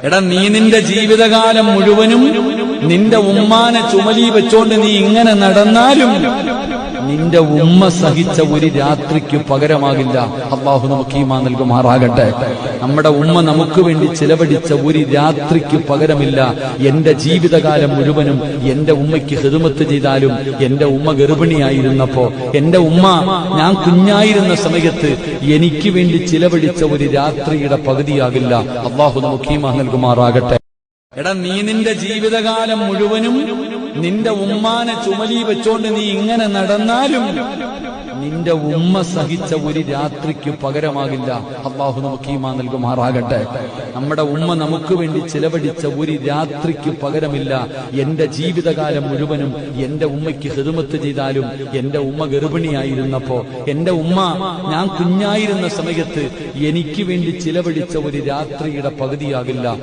എടാ, നീ നിന്റെ ജീവിതകാലം മുഴുവനും നിന്റെ ഉമ്മാനെ ചുമലി വെച്ചോണ്ട് നീ ഇങ്ങനെ നടന്നാലും നിന്റെ ഉമ്മ സഹിച്ച ഒരു രാത്രിക്ക് പകരമാകില്ല. അള്ളാഹു നമുക്ക് ഈമാൻ നൽകുമാറാകട്ടെ. നമ്മുടെ ഉമ്മ നമുക്ക് വേണ്ടി ചിലവഴിച്ച ഒരു രാത്രിക്ക് പകരമില്ല. എന്റെ ജീവിതകാലം മുഴുവനും എന്റെ ഉമ്മയ്ക്ക് ഖിദ്മത്ത് ചെയ്താലും, എന്റെ ഉമ്മ ഗർഭിണിയായിരുന്നപ്പോ, എന്റെ ഉമ്മ ഞാൻ കുഞ്ഞായിരുന്ന സമയത്ത് എനിക്ക് വേണ്ടി ചിലവഴിച്ച ഒരു രാത്രിയുടെ പകുതിയാകില്ല. അള്ളാഹു നമുക്ക് ഈമാൻ നൽകുമാറാകട്ടെ. എടാ, നീ നിന്റെ ജീവിതകാലം മുഴുവനും നിന്റെ ഉമ്മാനെ ചുമലി വെച്ചോണ്ട് നീ ഇങ്ങനെ നടന്നാലും നിന്റെ ഉമ്മ സഹിച്ച ഒരു രാത്രിക്ക് പകരമാകില്ല. അള്ളാഹു നമുക്ക് ഈമാൻ നൽകുമാറാകട്ടെ. നമ്മുടെ ഉമ്മ നമുക്ക് വേണ്ടി ചിലവഴിച്ച ഒരു രാത്രിക്ക് പകരമില്ല. എന്റെ ജീവിതകാലം മുഴുവനും എന്റെ ഉമ്മയ്ക്ക് ഖിദ്മത്ത് ചെയ്താലും, എന്റെ ഉമ്മ ഗർഭിണിയായിരുന്നപ്പോ, എന്റെ ഉമ്മ ഞാൻ കുഞ്ഞായിരുന്ന സമയത്ത് എനിക്ക് വേണ്ടി ചിലവഴിച്ച ഒരു രാത്രിയുടെ പകുതിയാകില്ല.